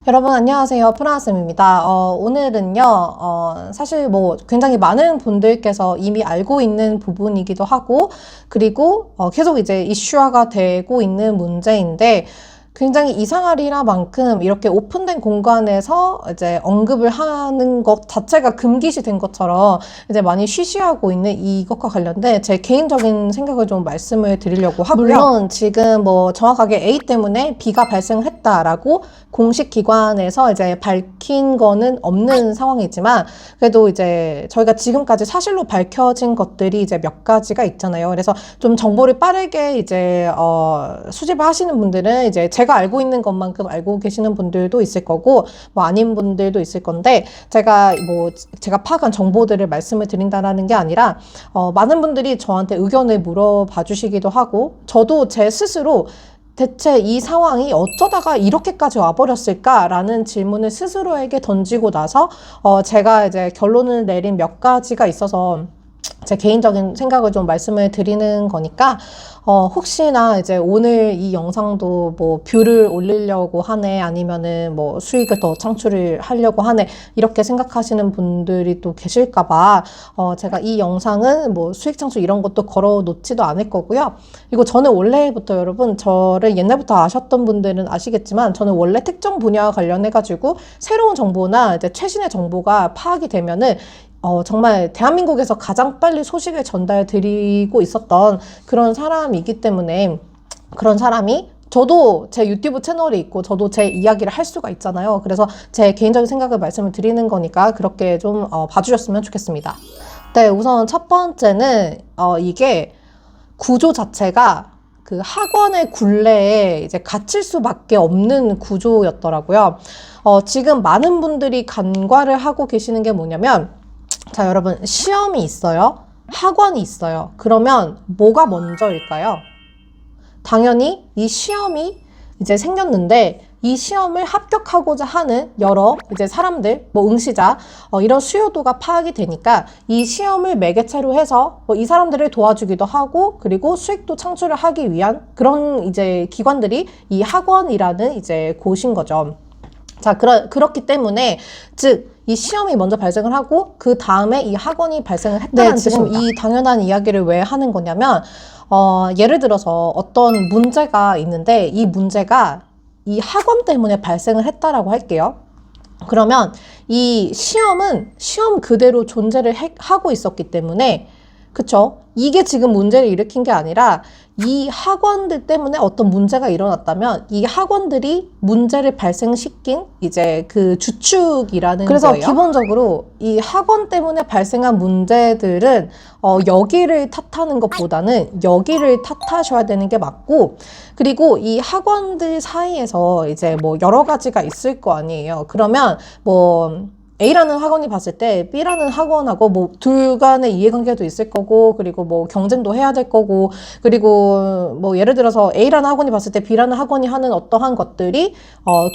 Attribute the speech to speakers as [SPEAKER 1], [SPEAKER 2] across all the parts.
[SPEAKER 1] 여러분 안녕하세요. 프라쌤입니다. 오늘은요, 사실 뭐 굉장히 많은 분들께서 이미 알고 있는 부분이기도 하고, 그리고 계속 이제 이슈화가 되고 있는 문제인데, 굉장히 이상하리라만큼 이렇게 오픈된 공간에서 이제 언급을 하는 것 자체가 금기시 된 것처럼 이제 많이 쉬쉬하고 있는 이것과 관련된 제 개인적인 생각을 좀 말씀을 드리려고 하고요. 물론 지금 뭐 정확하게 A 때문에 B가 발생했다라고 공식 기관에서 이제 밝힌 거는 없는 상황이지만 그래도 이제 저희가 지금까지 사실로 밝혀진 것들이 이제 몇 가지가 있잖아요. 그래서 좀 정보를 빠르게 이제 수집을 하시는 분들은 이제 제가 알고 있는 것만큼 알고 계시는 분들도 있을 거고 뭐 아닌 분들도 있을 건데 제가 파악한 정보들을 말씀을 드린다라는 게 아니라 많은 분들이 저한테 의견을 물어봐 주시기도 하고 저도 제 스스로 대체 이 상황이 어쩌다가 이렇게까지 와버렸을까라는 질문을 스스로에게 던지고 나서 제가 이제 결론을 내린 몇 가지가 있어서 제 개인적인 생각을 좀 말씀을 드리는 거니까 혹시나 이제 오늘 이 영상도 뭐 뷰를 올리려고 하네 아니면은 뭐 수익을 더 창출을 하려고 하네 이렇게 생각하시는 분들이 또 계실까 봐 제가 이 영상은 뭐 수익 창출 이런 것도 걸어 놓지도 않을 거고요. 그리고 저는 원래부터 여러분 저를 옛날부터 아셨던 분들은 아시겠지만 저는 원래 특정 분야와 관련해 가지고 새로운 정보나 이제 최신의 정보가 파악이 되면은 정말 대한민국에서 가장 빨리 소식을 전달 드리고 있었던 그런 사람이기 때문에 그런 사람이 저도 제 유튜브 채널이 있고 저도 제 이야기를 할 수가 있잖아요. 그래서 제 개인적인 생각을 말씀을 드리는 거니까 그렇게 좀 봐주셨으면 좋겠습니다. 네, 우선 첫 번째는 이게 구조 자체가 그 학원의 굴레에 이제 갇힐 수밖에 없는 구조였더라고요. 지금 많은 분들이 간과를 하고 계시는 게 뭐냐면 자, 여러분, 시험이 있어요. 학원이 있어요. 그러면 뭐가 먼저일까요? 당연히 이 시험이 이제 생겼는데 이 시험을 합격하고자 하는 여러 이제 사람들, 뭐 응시자, 이런 수요도가 파악이 되니까 이 시험을 매개체로 해서 뭐 이 사람들을 도와주기도 하고 그리고 수익도 창출을 하기 위한 그런 이제 기관들이 이 학원이라는 이제 곳인 거죠. 자, 그렇기 때문에 즉 이 시험이 먼저 발생을 하고 그 다음에 이 학원이 발생을 했다는 뜻입니다. 지금 이 당연한 이야기를 왜 하는 거냐면 예를 들어서 어떤 문제가 있는데 이 문제가 이 학원 때문에 발생을 했다라고 할게요. 그러면 이 시험은 시험 그대로 존재를 하고 있었기 때문에 그쵸? 이게 지금 문제를 일으킨 게 아니라 이 학원들 때문에 어떤 문제가 일어났다면 이 학원들이 문제를 발생시킨 이제 그 주축이라는 그래서 거예요. 기본적으로 이 학원 때문에 발생한 문제들은 여기를 탓하는 것보다는 여기를 탓하셔야 되는 게 맞고 그리고 이 학원들 사이에서 이제 뭐 여러 가지가 있을 거 아니에요. 그러면 뭐 A라는 학원이 봤을 때 B라는 학원하고 뭐 둘 간의 이해관계도 있을 거고 그리고 뭐 경쟁도 해야 될 거고 그리고 뭐 예를 들어서 A라는 학원이 봤을 때 B라는 학원이 하는 어떠한 것들이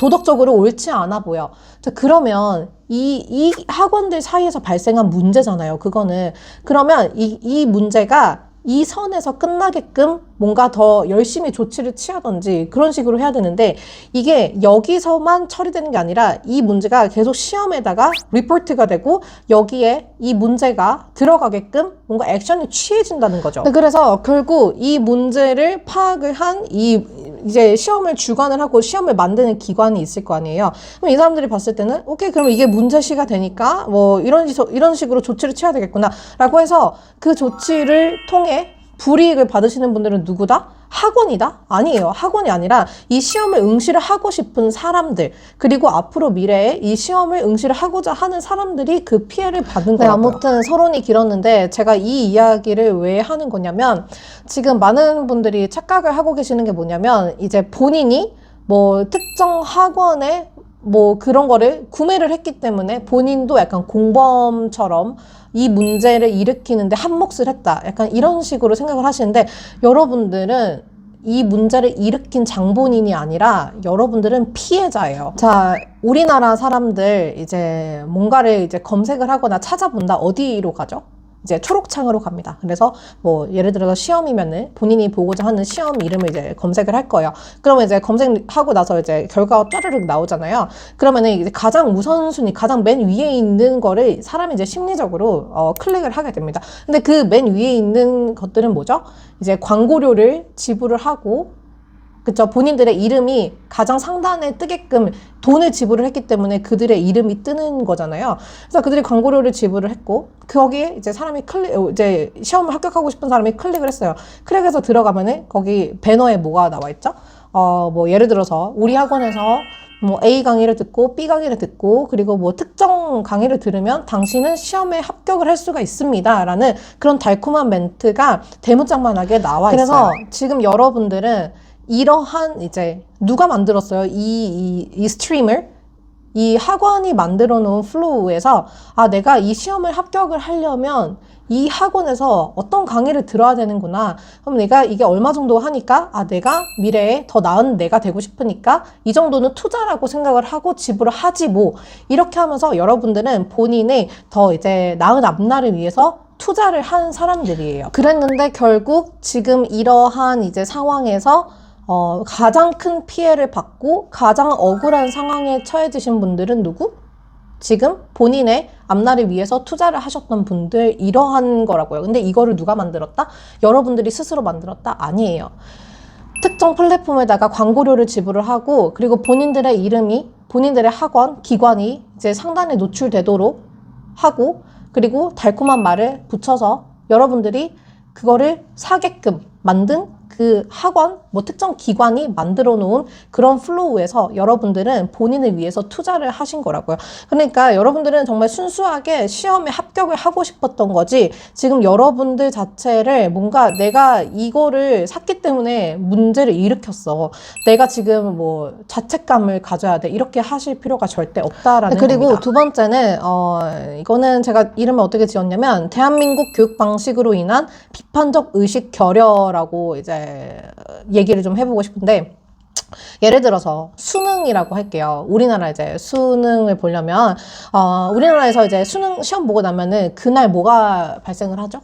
[SPEAKER 1] 도덕적으로 옳지 않아 보여. 자, 그러면 이 학원들 사이에서 발생한 문제잖아요. 그거는 그러면 이 문제가 이 선에서 끝나게끔 뭔가 더 열심히 조치를 취하던지 그런 식으로 해야 되는데 이게 여기서만 처리되는 게 아니라 이 문제가 계속 시험에다가 리포트가 되고 여기에 이 문제가 들어가게끔 뭔가 액션이 취해진다는 거죠. 네, 그래서 결국 이 문제를 파악을 한 이제 시험을 주관을 하고 시험을 만드는 기관이 있을 거 아니에요. 그럼 이 사람들이 봤을 때는 오케이 그럼 이게 문제시가 되니까 뭐 이런 식으로 조치를 취해야 되겠구나 라고 해서 그 조치를 통해 불이익을 받으시는 분들은 누구다? 학원이다? 아니에요. 학원이 아니라 이 시험을 응시를 하고 싶은 사람들 그리고 앞으로 미래에 이 시험을 응시를 하고자 하는 사람들이 그 피해를 받는 거예요. 아무튼 서론이 길었는데 제가 이 이야기를 왜 하는 거냐면 지금 많은 분들이 착각을 하고 계시는 게 뭐냐면 이제 본인이 뭐 특정 학원에 뭐 그런 거를 구매를 했기 때문에 본인도 약간 공범처럼 이 문제를 일으키는데 한몫을 했다. 약간 이런 식으로 생각을 하시는데 여러분들은 이 문제를 일으킨 장본인이 아니라 여러분들은 피해자예요. 자, 우리나라 사람들 이제 뭔가를 이제 검색을 하거나 찾아본다. 어디로 가죠? 이제 초록창으로 갑니다. 그래서 뭐 예를 들어서 시험이면은 본인이 보고자 하는 시험 이름을 이제 검색을 할 거예요. 그러면 이제 검색하고 나서 이제 결과가 짜르륵 나오잖아요. 그러면은 이제 가장 우선순위, 가장 맨 위에 있는 거를 사람이 이제 심리적으로 클릭을 하게 됩니다. 근데 그 맨 위에 있는 것들은 뭐죠? 이제 광고료를 지불을 하고, 그쵸. 본인들의 이름이 가장 상단에 뜨게끔 돈을 지불을 했기 때문에 그들의 이름이 뜨는 거잖아요. 그래서 그들이 광고료를 지불을 했고, 거기에 이제 이제 시험을 합격하고 싶은 사람이 클릭을 했어요. 클릭해서 들어가면은 거기 배너에 뭐가 나와 있죠? 뭐 예를 들어서 우리 학원에서 뭐 A 강의를 듣고 B 강의를 듣고 그리고 뭐 특정 강의를 들으면 당신은 시험에 합격을 할 수가 있습니다. 라는 그런 달콤한 멘트가 대문짝만하게 나와 있어요. 그래서 지금 여러분들은 이러한 이제 누가 만들었어요? 이 스트림을? 이 학원이 만들어 놓은 플로우에서 내가 이 시험을 합격을 하려면 이 학원에서 어떤 강의를 들어야 되는구나. 그럼 내가 이게 얼마 정도 하니까 내가 미래에 더 나은 내가 되고 싶으니까 이 정도는 투자라고 생각을 하고 지불을 하지 뭐. 이렇게 하면서 여러분들은 본인의 더 이제 나은 앞날을 위해서 투자를 한 사람들이에요. 그랬는데 결국 지금 이러한 이제 상황에서 가장 큰 피해를 받고 가장 억울한 상황에 처해지신 분들은 누구? 지금 본인의 앞날을 위해서 투자를 하셨던 분들, 이러한 거라고요. 근데 이거를 누가 만들었다? 여러분들이 스스로 만들었다? 아니에요. 특정 플랫폼에다가 광고료를 지불을 하고, 그리고 본인들의 이름이, 본인들의 학원, 기관이 이제 상단에 노출되도록 하고, 그리고 달콤한 말을 붙여서 여러분들이 그거를 사게끔 만든 그 학원, 뭐 특정 기관이 만들어 놓은 그런 플로우에서 여러분들은 본인을 위해서 투자를 하신 거라고요. 그러니까 여러분들은 정말 순수하게 시험에 합격을 하고 싶었던 거지, 지금 여러분들 자체를 뭔가 내가 이거를 샀기 때문에 문제를 일으켰어, 내가 지금 뭐 자책감을 가져야 돼, 이렇게 하실 필요가 절대 없다라는 겁니다. 그리고 두 번째는 이거는 제가 이름을 어떻게 지었냐면 대한민국 교육 방식으로 인한 비판적 의식 결여라고 이제 얘기를 좀 해보고 싶은데, 예를 들어서 수능이라고 할게요. 우리나라 이제 수능을 보려면 우리나라에서 이제 수능 시험 보고 나면은 그날 뭐가 발생을 하죠?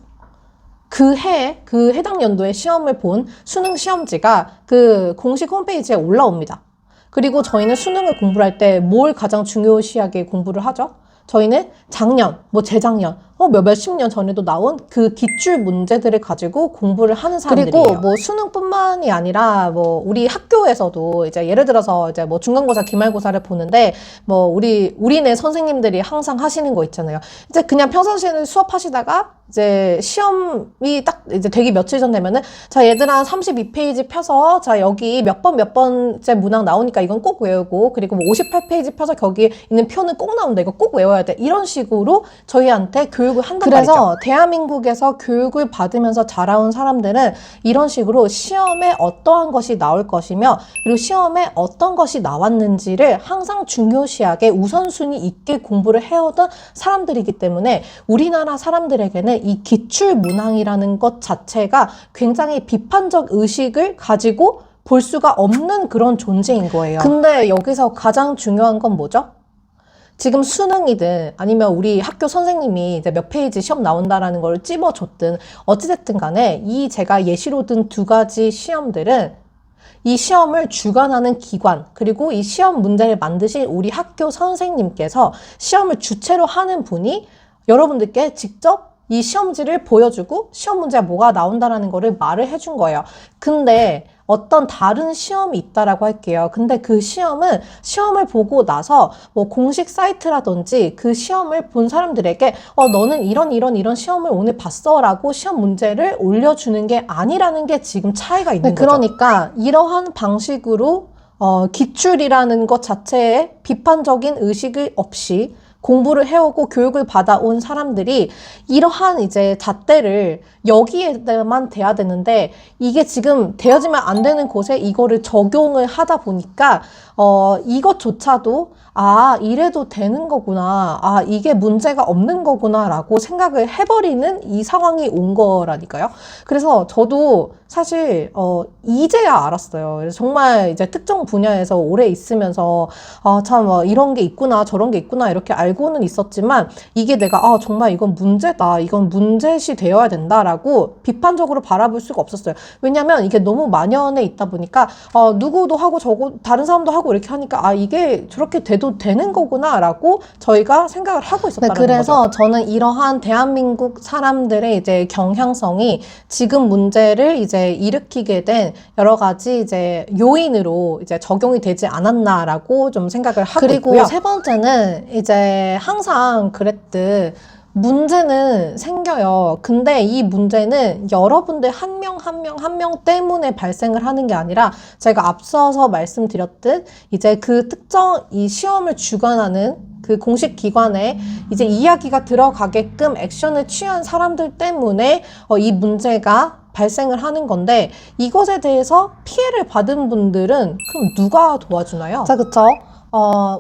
[SPEAKER 1] 그 해에, 그 해당 연도에 시험을 본 수능 시험지가 그 공식 홈페이지에 올라옵니다. 그리고 저희는 수능을 공부할 때 뭘 가장 중요시하게 공부를 하죠? 저희는 작년, 뭐 재작년, 몇십 년 전에도 나온 그 기출 문제들을 가지고 공부를 하는 사람들이에요. 그리고 뭐 수능뿐만이 아니라 뭐 우리 학교에서도 이제 예를 들어서 이제 뭐 중간고사, 기말고사를 보는데 뭐 우리네 선생님들이 항상 하시는 거 있잖아요. 이제 그냥 평상시에는 수업하시다가 이제 시험이 딱 이제 되기 며칠 전 되면은, 자 얘들아 32페이지 펴서 자 여기 몇 번째 문항 나오니까 이건 꼭 외우고, 그리고 뭐 58페이지 펴서 거기에 있는 표는 꼭 나온다, 이거 꼭 외워야 돼, 이런 식으로 저희한테 교육을 한단 말이죠. 그래서 대한민국에서 교육을 받으면서 자라온 사람들은 이런 식으로 시험에 어떠한 것이 나올 것이며, 그리고 시험에 어떤 것이 나왔는지를 항상 중요시하게 우선순위 있게 공부를 해오던 사람들이기 때문에 우리나라 사람들에게는 이 기출 문항이라는 것 자체가 굉장히 비판적 의식을 가지고 볼 수가 없는 그런 존재인 거예요. 근데 여기서 가장 중요한 건 뭐죠? 지금 수능이든 아니면 우리 학교 선생님이 이제 몇 페이지 시험 나온다라는 걸 찝어줬든 어찌됐든 간에 이 제가 예시로 든 두 가지 시험들은 이 시험을 주관하는 기관, 그리고 이 시험 문제를 만드신 우리 학교 선생님께서 시험을 주체로 하는 분이 여러분들께 직접 이 시험지를 보여주고 시험 문제가 뭐가 나온다라는 거를 말을 해준 거예요. 근데 어떤 다른 시험이 있다라고 할게요. 근데 그 시험은 시험을 보고 나서 뭐 공식 사이트라든지 그 시험을 본 사람들에게 너는 이런 시험을 오늘 봤어 라고 시험 문제를 올려주는 게 아니라는 게 지금 차이가 있는 거죠. 그러니까 이러한 방식으로 기출이라는 것 자체에 비판적인 의식을 없이 공부를 해오고 교육을 받아온 사람들이 이러한 이제 잣대를 여기에만 대야 되는데, 이게 지금 대어지면 안 되는 곳에 이거를 적용을 하다 보니까 이것조차도 이래도 되는 거구나, 이게 문제가 없는 거구나 라고 생각을 해버리는 이 상황이 온 거라니까요. 그래서 저도 사실 이제야 알았어요. 그래서 정말 이제 특정 분야에서 오래 있으면서 참 이런 게 있구나 저런 게 있구나 이렇게 알고는 있었지만 이게 내가 정말 이건 문제다, 이건 문제시 되어야 된다라고 비판적으로 바라볼 수가 없었어요. 왜냐면 이게 너무 만연해 있다 보니까 누구도 하고 다른 사람도 하고 이렇게 하니까 이게 저렇게 돼도 되는 거구나라고 저희가 생각을 하고 있었다는 거죠. 그래서 저는 이러한 대한민국 사람들의 이제 경향성이 지금 문제를 이제 일으키게 된 여러 가지 이제 요인으로 이제 적용이 되지 않았나라고 좀 생각을 하고 있고요. 그리고 세 번째는 이제 항상 그랬듯 문제는 생겨요. 근데 이 문제는 여러분들 한 명 한 명 때문에 발생을 하는 게 아니라 제가 앞서서 말씀드렸듯 이제 그 특정 이 시험을 주관하는 그 공식 기관에 이제 이야기가 들어가게끔 액션을 취한 사람들 때문에 이 문제가 발생을 하는 건데 이것에 대해서 피해를 받은 분들은 그럼 누가 도와주나요? 자, 그쵸?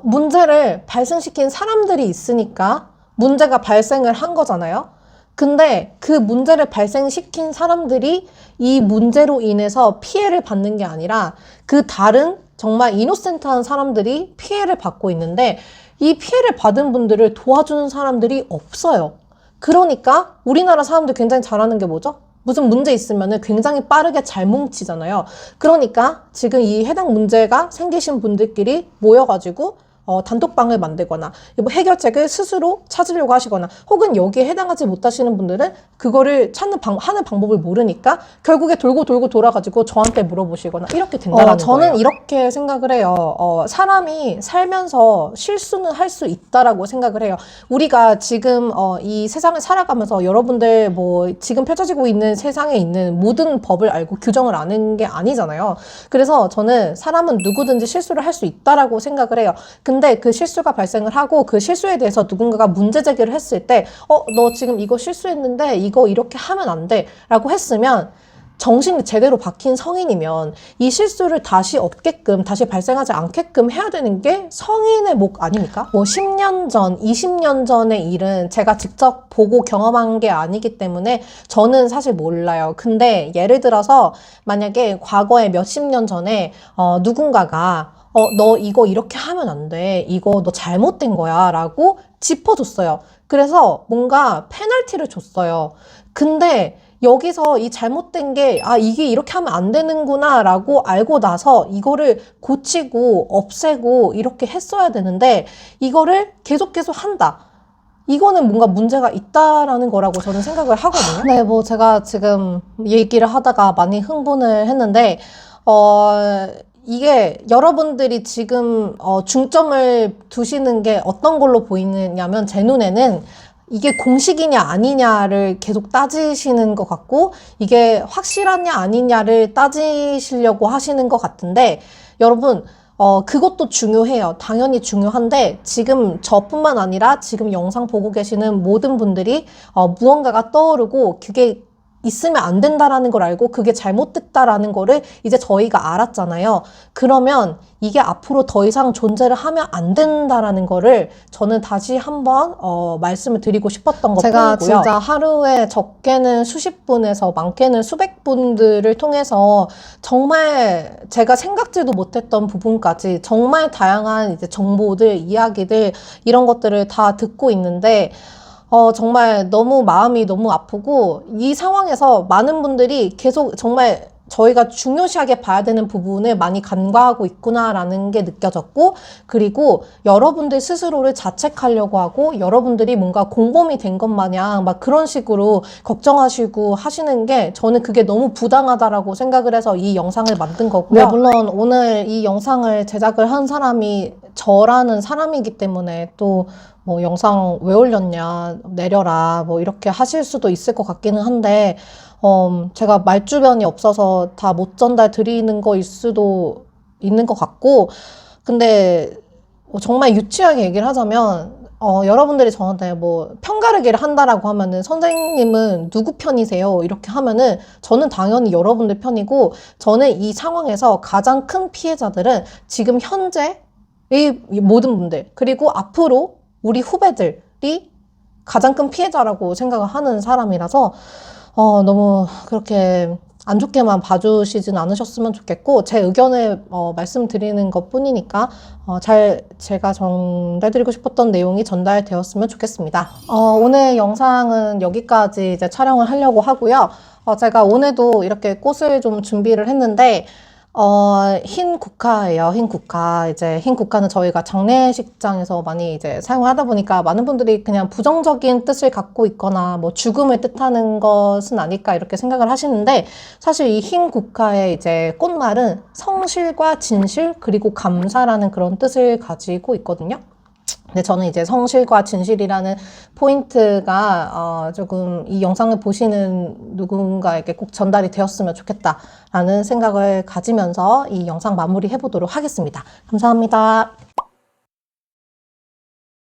[SPEAKER 1] 문제를 발생시킨 사람들이 있으니까 문제가 발생을 한 거잖아요. 근데 그 문제를 발생시킨 사람들이 이 문제로 인해서 피해를 받는 게 아니라 그 다른 정말 이노센트한 사람들이 피해를 받고 있는데 이 피해를 받은 분들을 도와주는 사람들이 없어요. 그러니까 우리나라 사람들 굉장히 잘하는 게 뭐죠? 무슨 문제 있으면은 굉장히 빠르게 잘 뭉치잖아요. 그러니까 지금 이 해당 문제가 생기신 분들끼리 모여가지고 단톡방을 만들거나 뭐 해결책을 스스로 찾으려고 하시거나 혹은 여기에 해당하지 못하시는 분들은 그거를 하는 방법을 모르니까 결국에 돌고 돌아가지고 저한테 물어보시거나 이렇게 된다는 거예요. 저는 이렇게 생각을 해요. 사람이 살면서 실수는 할 수 있다라고 생각을 해요. 우리가 지금 이 세상을 살아가면서 여러분들 뭐 지금 펼쳐지고 있는 세상에 있는 모든 법을 알고 규정을 아는 게 아니잖아요. 그래서 저는 사람은 누구든지 실수를 할 수 있다라고 생각을 해요. 근데 그 실수가 발생을 하고 그 실수에 대해서 누군가가 문제 제기를 했을 때 너 지금 이거 실수했는데 이거 이렇게 하면 안 돼 라고 했으면 정신이 제대로 박힌 성인이면 이 실수를 다시 없게끔 다시 발생하지 않게끔 해야 되는 게 성인의 목 아닙니까? 뭐 10년 전, 20년 전의 일은 제가 직접 보고 경험한 게 아니기 때문에 저는 사실 몰라요. 근데 예를 들어서 만약에 과거에 몇십 년 전에 누군가가 너 이거 이렇게 하면 안 돼. 이거 너 잘못된 거야. 라고 짚어줬어요. 그래서 뭔가 페널티를 줬어요. 근데 여기서 이 잘못된 게, 이게 이렇게 하면 안 되는구나. 라고 알고 나서 이거를 고치고 없애고 이렇게 했어야 되는데, 이거를 계속 한다. 이거는 뭔가 문제가 있다라는 거라고 저는 생각을 하거든요. 네, 뭐 제가 지금 얘기를 하다가 많이 흥분을 했는데, 이게 여러분들이 지금 중점을 두시는 게 어떤 걸로 보이느냐면 제 눈에는 이게 공식이냐 아니냐를 계속 따지시는 것 같고 이게 확실하냐 아니냐를 따지시려고 하시는 것 같은데 여러분 그것도 중요해요. 당연히 중요한데 지금 저뿐만 아니라 지금 영상 보고 계시는 모든 분들이 무언가가 떠오르고 그게 있으면 안 된다라는 걸 알고 그게 잘못됐다라는 거를 이제 저희가 알았잖아요. 그러면 이게 앞으로 더 이상 존재를 하면 안 된다라는 거를 저는 다시 한번 말씀을 드리고 싶었던 것 제가 뿐이고요. 진짜 하루에 적게는 수십 분에서 많게는 수백 분들을 통해서 정말 제가 생각지도 못했던 부분까지 정말 다양한 이제 정보들, 이야기들 이런 것들을 다 듣고 있는데 정말 너무 마음이 너무 아프고 이 상황에서 많은 분들이 계속 정말 저희가 중요시하게 봐야 되는 부분을 많이 간과하고 있구나라는 게 느껴졌고 그리고 여러분들 스스로를 자책하려고 하고 여러분들이 뭔가 공범이 된 것 마냥 막 그런 식으로 걱정하시고 하시는 게 저는 그게 너무 부당하다라고 생각을 해서 이 영상을 만든 거고요. 네, 물론 오늘 이 영상을 제작을 한 사람이 저라는 사람이기 때문에 또 뭐 영상 왜 올렸냐 내려라 뭐 이렇게 하실 수도 있을 것 같기는 한데 제가 말주변이 없어서 다 못 전달 드리는 거일 수도 있는 것 같고 근데 정말 유치하게 얘기를 하자면 여러분들이 저한테 뭐 편가르기를 한다라고 하면은 선생님은 누구 편이세요? 이렇게 하면은 저는 당연히 여러분들 편이고 저는 이 상황에서 가장 큰 피해자들은 지금 현재의 모든 분들 그리고 앞으로 우리 후배들이 가장 큰 피해자라고 생각을 하는 사람이라서 너무 그렇게 안 좋게만 봐주시진 않으셨으면 좋겠고, 제 의견을 말씀드리는 것 뿐이니까, 제가 전달드리고 싶었던 내용이 전달되었으면 좋겠습니다. 오늘 영상은 여기까지 이제 촬영을 하려고 하고요. 제가 오늘도 이렇게 꽃을 좀 준비를 했는데, 흰 국화예요. 흰 국화. 이제 흰 국화는 저희가 장례식장에서 많이 이제 사용하다 보니까 많은 분들이 그냥 부정적인 뜻을 갖고 있거나 뭐 죽음을 뜻하는 것은 아닐까 이렇게 생각을 하시는데, 사실 이 흰 국화의 이제 꽃말은 성실과 진실 그리고 감사라는 그런 뜻을 가지고 있거든요. 근데 저는 이제 성실과 진실이라는 포인트가 조금 이 영상을 보시는 누군가에게 꼭 전달이 되었으면 좋겠다라는 생각을 가지면서 이 영상 마무리해 보도록 하겠습니다. 감사합니다.